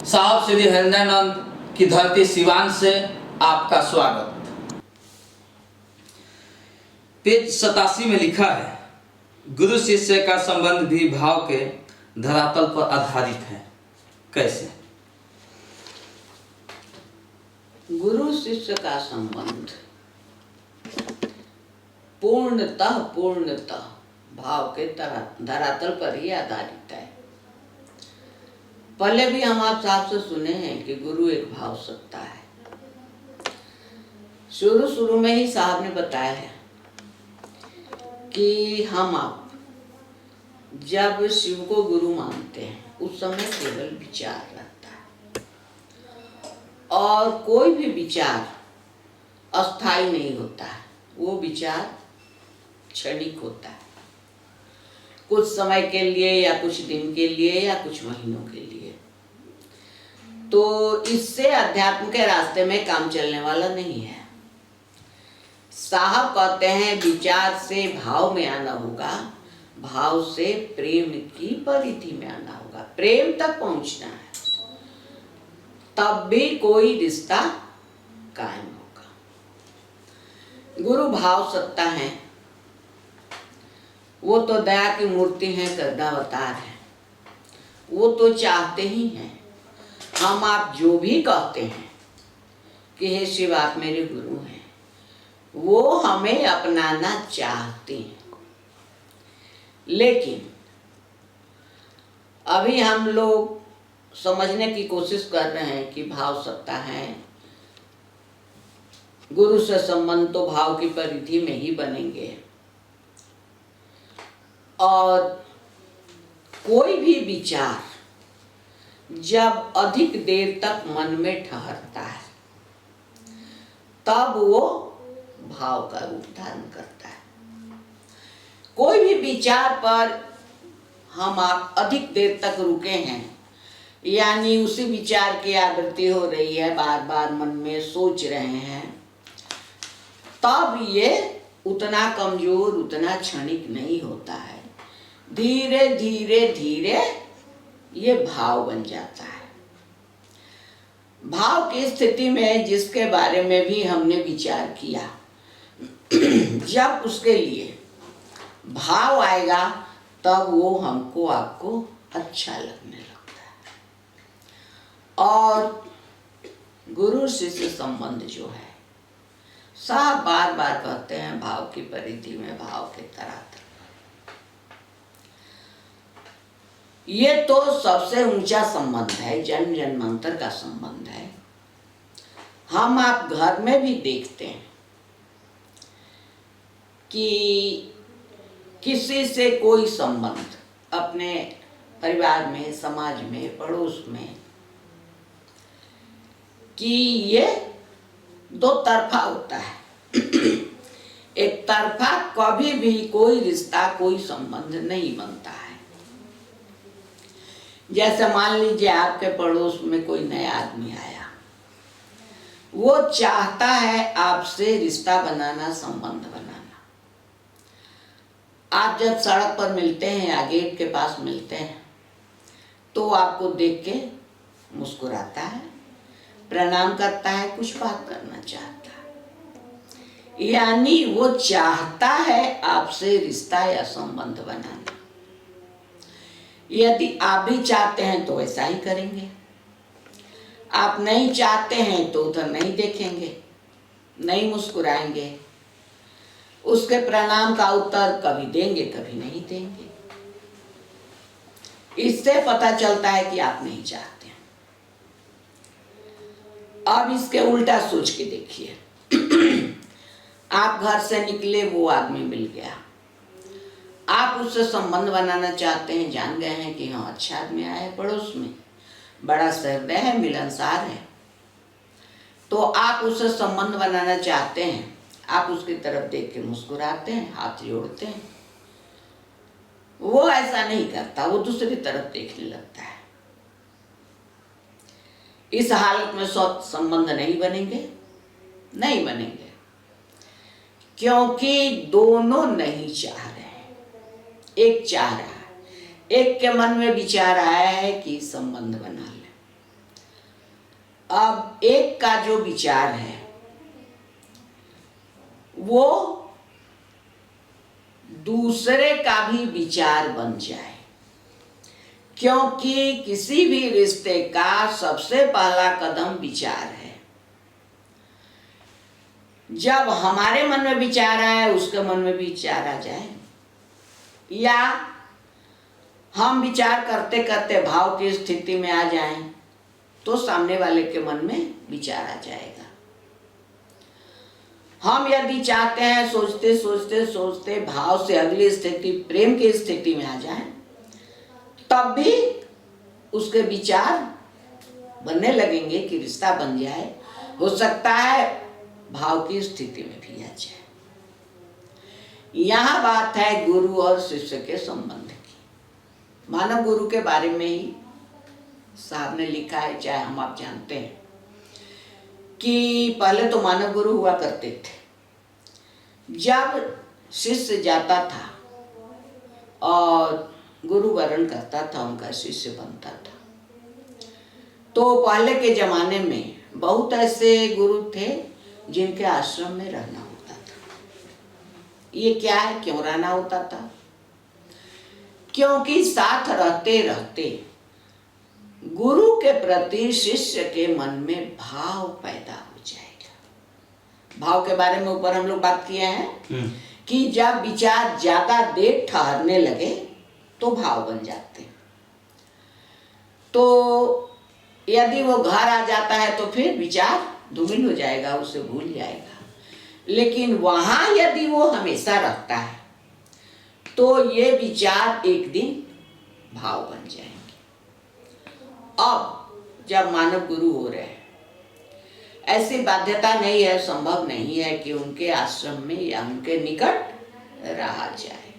साहब श्री हरिंद्रानंद की धरती सिवान से आपका स्वागत। पेज 87 में लिखा है, गुरु शिष्य का संबंध भी भाव के धरातल पर आधारित है। कैसे? गुरु शिष्य का संबंध पूर्णतः भाव के धरातल पर ही आधारित है। पहले भी हम आप साहब से सुने हैं कि गुरु एक भाव सत्ता है। शुरू में ही साहब ने बताया है कि हम आप जब शिव को गुरु मानते हैं उस समय केवल विचार रहता है और कोई भी विचार अस्थाई नहीं होता है। वो विचार क्षणिक होता है, कुछ समय के लिए या कुछ दिन के लिए या कुछ महीनों के लिए। तो इससे अध्यात्म के रास्ते में काम चलने वाला नहीं है। साहब कहते हैं विचार से भाव में आना होगा, भाव से प्रेम की परिधि में आना होगा, प्रेम तक पहुंचना है, तब भी कोई रिश्ता कायम होगा। गुरु भाव सत्ता है, वो तो दया की मूर्ति है, कर्दावतार है। वो तो चाहते ही हैं हम आप जो भी कहते हैं कि हे शिव आप मेरे गुरु हैं, वो हमें अपनाना चाहते हैं। लेकिन अभी हम लोग समझने की कोशिश कर रहे हैं कि भाव सत्ता है, गुरु से संबंध तो भाव की परिधि में ही बनेंगे और कोई भी विचार जब अधिक देर तक मन में ठहरता है तब वो भाव का रूप धारण करता है। कोई भी विचार पर हम आप अधिक देर तक रुके हैं, यानी उसी विचार की आवृत्ति हो रही है, बार बार मन में सोच रहे हैं, तब ये उतना कमजोर, उतना क्षणिक नहीं होता है। धीरे धीरे ये भाव बन जाता है। भाव की स्थिति में जिसके बारे में भी हमने विचार किया, जब उसके लिए भाव आएगा तब वो हमको आपको अच्छा लगने लगता है। और गुरु शिष्य संबंध जो है, साहब बार बार कहते हैं भाव की परिधि में, भाव के धरातल। ये तो सबसे ऊंचा संबंध है, जन्म जन्मांतर का संबंध है। हम आप घर में भी देखते हैं कि किसी से कोई संबंध अपने परिवार में, समाज में, पड़ोस में, कि ये दो तरफा होता है। एक तरफा कभी भी कोई रिश्ता, कोई संबंध नहीं बनता है। जैसे मान लीजिए आपके पड़ोस में कोई नया आदमी आया, वो चाहता है आपसे रिश्ता बनाना, संबंध बनाना। आप जब सड़क पर मिलते हैं या गेट के पास मिलते हैं तो आपको देख के मुस्कुराता है, प्रणाम करता है, कुछ बात करना चाहता है, यानी वो चाहता है आपसे रिश्ता या संबंध बनाना। यदि आप भी चाहते हैं तो ऐसा ही करेंगे, आप नहीं चाहते हैं तो उधर नहीं देखेंगे, नहीं मुस्कुराएंगे, उसके प्रणाम का उत्तर कभी देंगे कभी नहीं देंगे। इससे पता चलता है कि आप नहीं चाहते हैं। अब इसके उल्टा सोच के देखिए। आप घर से निकले, वो आदमी मिल गया, आप उससे संबंध बनाना चाहते हैं, जान गए हैं कि हाँ अच्छा आदमी आया है, पड़ोस में बड़ा सहृदय है, मिलनसार है, तो आप उससे संबंध बनाना चाहते हैं। आप उसकी तरफ देख के मुस्कुराते हैं, हाथ जोड़ते हैं। वो ऐसा नहीं करता, वो दूसरी तरफ देखने लगता है। इस हालत में संबंध नहीं बनेंगे, नहीं बनेंगे, क्योंकि दोनों नहीं चाह रहे हैं। एक चाह रहा है, एक के मन में विचार आया है कि संबंध बना ले, अब एक का जो विचार है वो दूसरे का भी विचार बन जाए, क्योंकि किसी भी रिश्ते का सबसे पहला कदम विचार है। जब हमारे मन में विचार आए उसके मन में भी विचार आ जाए, या हम विचार करते करते भाव की स्थिति में आ जाएं तो सामने वाले के मन में विचार आ जाएगा। हम यदि चाहते हैं सोचते सोचते सोचते भाव से अगली स्थिति प्रेम की स्थिति में आ जाए, तब भी उसके विचार बनने लगेंगे कि रिश्ता बन जाए। हो सकता है भाव की स्थिति में भी आ जाए। यहाँ बात है गुरु और शिष्य के संबंध की। मानव गुरु के बारे में ही साहब ने लिखा है, चाहे हम आप जानते हैं कि पहले तो मानव गुरु हुआ करते थे। जब शिष्य जाता था और गुरु वरण करता था, उनका शिष्य बनता था, तो पहले के जमाने में बहुत ऐसे गुरु थे जिनके आश्रम में रहना होता था। ये क्या है, क्यों रहना होता था? क्योंकि साथ रहते रहते गुरु के प्रति शिष्य के मन में भाव पैदा हो जाएगा। भाव के बारे में ऊपर हम लोग बात किए हैं कि जब विचार ज्यादा देर ठहरने लगे तो भाव बन जाते हैं। तो यदि वो घर आ जाता है तो फिर विचार धूमिल हो जाएगा, उसे भूल जाएगा। लेकिन वहां यदि वो हमेशा रहता है तो ये विचार एक दिन भाव बन जाएंगे। अब जब मानव गुरु हो रहे हैं, ऐसी बाध्यता नहीं है, संभव नहीं है कि उनके आश्रम में या उनके निकट रहा जाए,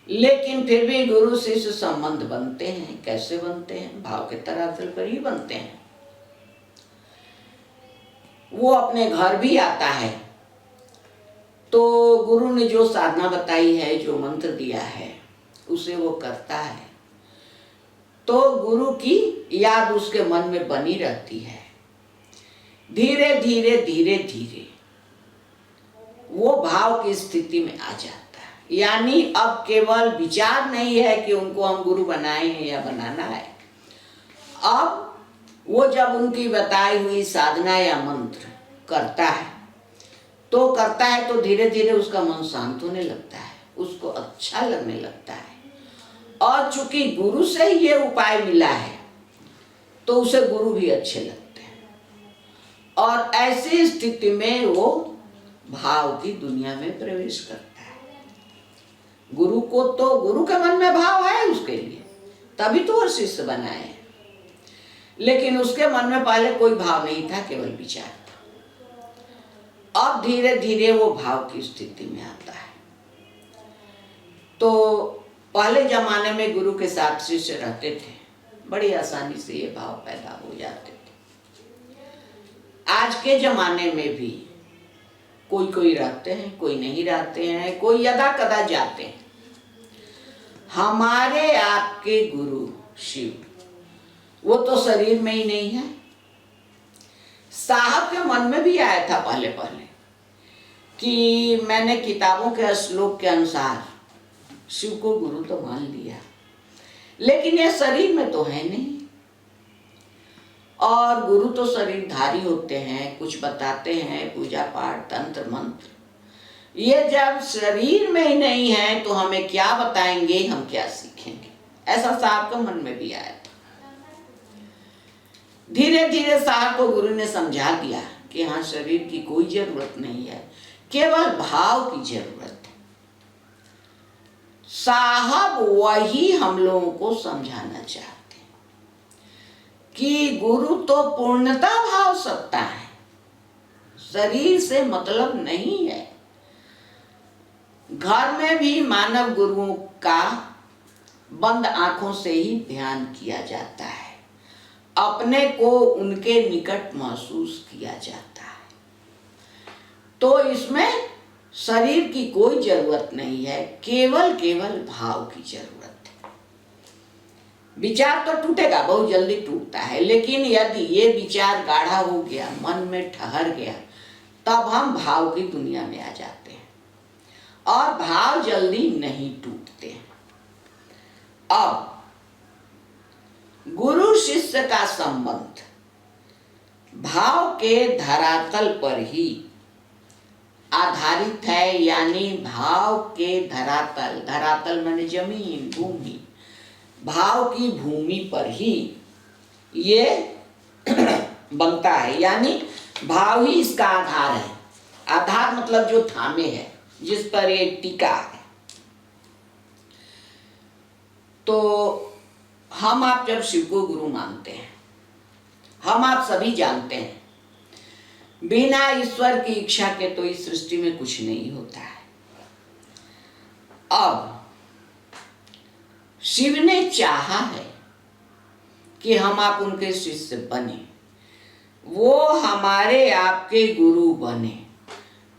लेकिन फिर भी गुरु शिष्य संबंध बनते हैं। कैसे बनते हैं? भाव के तरातल पर ही बनते हैं। वो अपने घर भी आता है तो गुरु ने जो साधना बताई है, जो मंत्र दिया है, उसे वो करता है तो गुरु की याद उसके मन में बनी रहती है। धीरे धीरे धीरे धीरे वो भाव की स्थिति में आ जाता है। यानी अब केवल विचार नहीं है कि उनको हम गुरु बनाए हैं या बनाना है। अब वो जब उनकी बताई हुई साधना या मंत्र करता है तो धीरे धीरे उसका मन शांत होने लगता है, उसको अच्छा लगने लगता है। और चूंकि गुरु से ही ये उपाय मिला है तो उसे गुरु भी अच्छे लगते हैं, और ऐसी स्थिति में वो भाव की दुनिया में प्रवेश करता है। गुरु को तो गुरु के मन में भाव है उसके लिए, तभी तो वो शिष्य बनाए हैं। लेकिन उसके मन में पहले कोई भाव नहीं था, केवल विचार था। अब धीरे धीरे वो भाव की स्थिति में आता है। तो पहले जमाने में गुरु के साथ शिष्य रहते थे, बड़ी आसानी से ये भाव पैदा हो जाते थे। आज के जमाने में भी कोई कोई रहते हैं, कोई नहीं रहते हैं, कोई यदा कदा जाते हैं। हमारे आपके गुरु शिव वो तो शरीर में ही नहीं है। साहब के मन में भी आया था पहले पहले कि मैंने किताबों के श्लोक के अनुसार शिव को गुरु तो मान लिया, लेकिन ये शरीर में तो है नहीं। और गुरु तो शरीरधारी होते हैं, कुछ बताते हैं, पूजा पाठ तंत्र मंत्र। ये जब शरीर में ही नहीं है तो हमें क्या बताएंगे, हम क्या सीखेंगे? ऐसा साहब के मन में भी आया था। धीरे धीरे साहब को गुरु ने समझा दिया कि हाँ, शरीर की कोई जरूरत नहीं है, केवल भाव की जरूरत है। साहब वही हम लोगों को समझाना चाहते हैं कि गुरु तो पूर्णता भाव सकता है, शरीर से मतलब नहीं है। घर में भी मानव गुरुओं का बंद आंखों से ही ध्यान किया जाता है, अपने को उनके निकट महसूस किया जाता है। तो इसमें शरीर की कोई जरूरत नहीं है, केवल केवल भाव की जरूरत है। विचार तो टूटेगा, बहुत जल्दी टूटता है, लेकिन यदि ये विचार गाढ़ा हो गया, मन में ठहर गया, तब हम भाव की दुनिया में आ जाते हैं और भाव जल्दी नहीं टूटते। अब गुरु शिष्य का संबंध भाव के धरातल पर ही आधारित है, यानी भाव के धरातल, धरातल माने जमीन, भूमि, भाव की भूमि पर ही ये बनता है, यानी भाव ही इसका आधार है। आधार मतलब जो थामे है, जिस पर ये टिका है। तो हम आप जब शिव को गुरु मानते हैं, हम आप सभी जानते हैं बिना ईश्वर की इच्छा के तो इस सृष्टि में कुछ नहीं होता है। अब शिव ने चाहा है कि हम आप उनके शिष्य बने, वो हमारे आपके गुरु बने,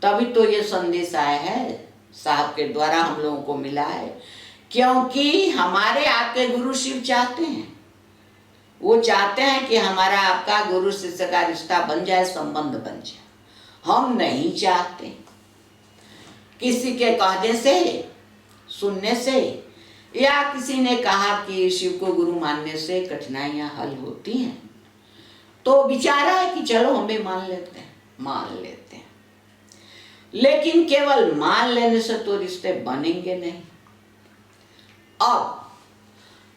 तभी तो ये संदेश आया है साहब के द्वारा हम लोगों को मिला है, क्योंकि हमारे आपके गुरु शिव चाहते हैं, वो चाहते हैं कि हमारा आपका गुरु शिष्य का रिश्ता बन जाए, संबंध बन जाए। हम नहीं चाहते। किसी के कहने से, सुनने से, या किसी ने कहा कि शिव को गुरु मानने से कठिनाइयां हल होती हैं, तो विचारा है कि चलो हम भी मान लेते हैं, मान लेते हैं। लेकिन केवल मान लेने से तो रिश्ते बनेंगे नहीं। अब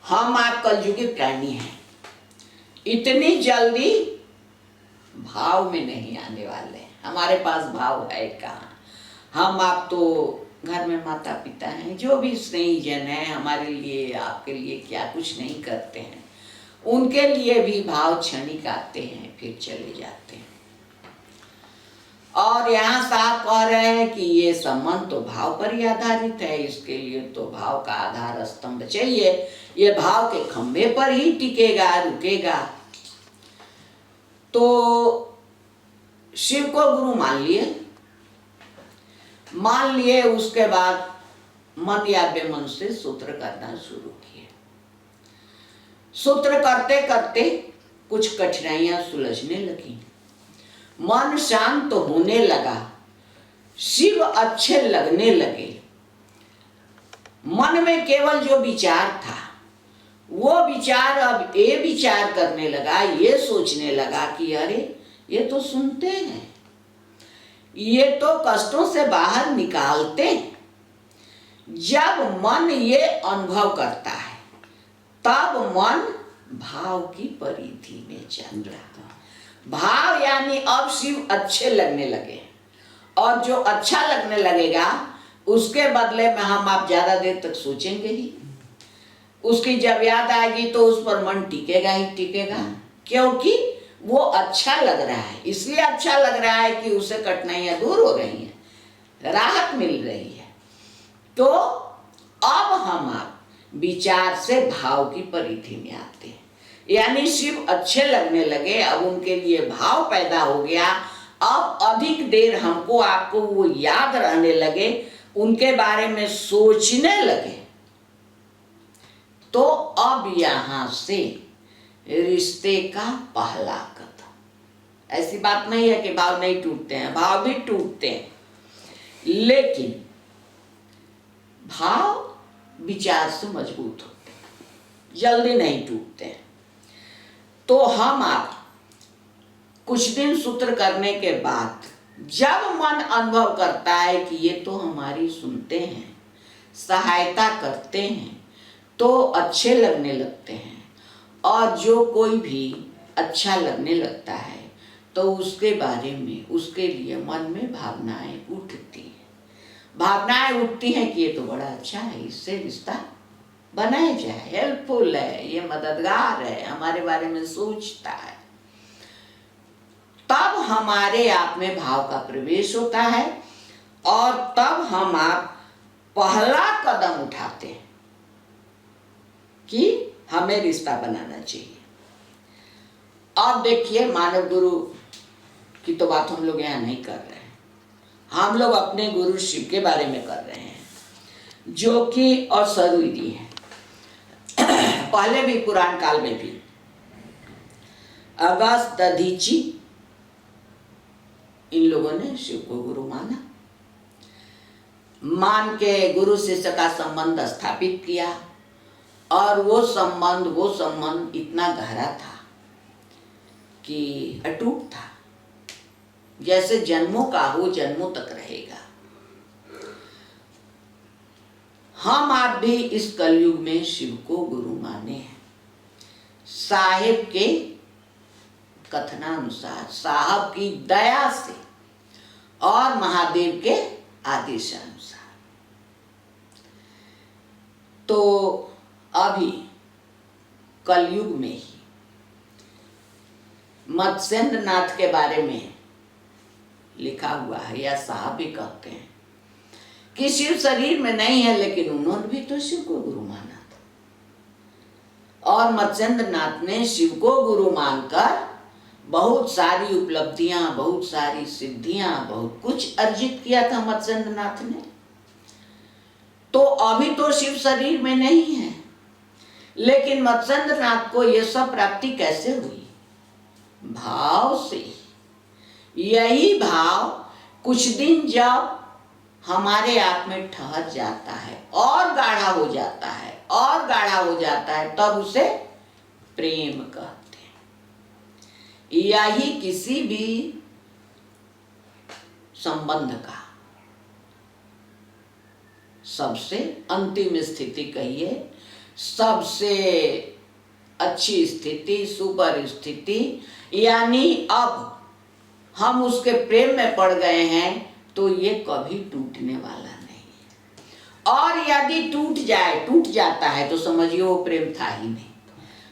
हम आप कलयुगी प्राणी हैं, इतनी जल्दी भाव में नहीं आने वाले। हमारे पास भाव है कहाँ? हम आप तो घर में माता पिता हैं, जो भी स्नेही जन है हमारे लिए, आपके लिए क्या कुछ नहीं करते हैं, उनके लिए भी भाव क्षणिक आते हैं, फिर चले जाते हैं। और यहाँ साहब कह रहे हैं कि ये संबंध तो भाव पर ही आधारित है, इसके लिए तो भाव का आधार स्तंभ चाहिए, ये भाव के खंभे पर ही टिकेगा, रुकेगा। तो शिव को गुरु मान लिए, उसके बाद मन या बेमन से सूत्र करना शुरू किए। सूत्र करते करते कुछ कठिनाइयां सुलझने लगी, मन शांत होने लगा, शिव अच्छे लगने लगे। मन में केवल जो विचार था, वो विचार अब ये विचार करने लगा, ये सोचने लगा कि अरे ये तो सुनते हैं, ये तो कष्टों से बाहर निकालते हैं। जब मन ये अनुभव करता है, तब मन भाव की परिधि में चल रहा। भाव यानी अब शिव अच्छे लगने लगे, और जो अच्छा लगने लगेगा उसके बदले में हम आप ज्यादा देर तक सोचेंगे ही। उसकी जब याद आएगी तो उस पर मन टिकेगा ही टिकेगा, क्योंकि वो अच्छा लग रहा है। इसलिए अच्छा लग रहा है कि उसे कठिनाइयां दूर हो रही हैं, राहत मिल रही है। तो अब हम आप विचार से भाव की परिधि में आते हैं, यानी शिव अच्छे लगने लगे, अब उनके लिए भाव पैदा हो गया। अब अधिक देर हमको आपको वो याद रहने लगे, उनके बारे में सोचने लगे। तो अब यहां से रिश्ते का पहला कदम, ऐसी बात नहीं है कि भाव नहीं टूटते हैं, भाव भी टूटते हैं, लेकिन भाव विचार से मजबूत होते हैं, जल्दी नहीं टूटते हैं। तो हम आप कुछ दिन सूत्र करने के बाद जब मन अनुभव करता है कि ये तो हमारी सुनते हैं, सहायता करते हैं, तो अच्छे लगने लगते हैं। और जो कोई भी अच्छा लगने लगता है तो उसके बारे में, उसके लिए मन में भावनाएं उठती हैं। भावनाएं उठती हैं कि ये तो बड़ा अच्छा है, इससे रिश्ता बनाया जाए, हेल्पफुल है, ये मददगार है, हमारे बारे में सोचता है। तब हमारे आप में भाव का प्रवेश होता है, और तब हम आप पहला कदम उठाते हैं कि हमें रिश्ता बनाना चाहिए। अब देखिए, मानव गुरु की तो बात हम लोग यहाँ नहीं कर रहे हैं, हम लोग अपने गुरु शिव के बारे में कर रहे हैं, जो कि अशरीरी है। पहले भी पुराण काल में भी अगस्त दधीची इन लोगों ने शिव को गुरु माना, मान के गुरु शिष्य का संबंध स्थापित किया और वो संबंध इतना गहरा था कि अटूट था, जैसे जन्मों का हो जन्मों तक रहेगा। हम आप भी इस कलयुग में शिव को गुरु माने हैं। साहिब के कथनानुसार, साहब की दया से और महादेव के आदेशानुसार। तो अभी कलयुग में ही मत्स्येंद्र नाथ के बारे में लिखा हुआ है, या साहब भी कहते हैं कि शिव शरीर में नहीं है, लेकिन उन्होंने भी तो शिव को गुरु माना था। और मत्स्येंद्र नाथ ने शिव को गुरु मानकर बहुत सारी उपलब्धियां, बहुत सारी सिद्धियां, बहुत कुछ अर्जित किया था मत्स्येंद्र नाथ ने। तो अभी तो शिव शरीर में नहीं है, लेकिन मत्स्येंद्र नाथ को यह सब प्राप्ति कैसे हुई? भाव से। यही भाव कुछ दिन जब हमारे आप में ठहर जाता है और गाढ़ा हो जाता है और गाढ़ा हो जाता है, तब उसे प्रेम कहते हैं। यही किसी भी संबंध का सबसे अंतिम स्थिति कहिए, सबसे अच्छी स्थिति, सुपर स्थिति। यानी अब हम उसके प्रेम में पड़ गए हैं तो ये कभी टूटने वाला नहीं है। और यदि टूट जाता है तो समझिए वो प्रेम था ही नहीं,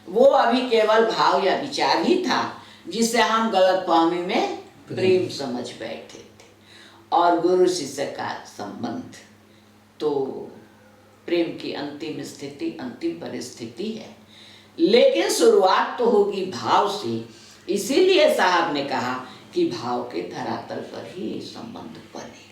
वो अभी केवल भाव या विचार ही था, जिसे हम गलतफहमी में प्रेम समझ बैठे थे। और गुरु शिष्य का संबंध तो प्रेम की अंतिम स्थिति, अंतिम परिस्थिति है, लेकिन शुरुआत तो होगी भाव से। इसीलिए साहब ने कहा कि भाव के धरातल पर ही ये संबंध बने।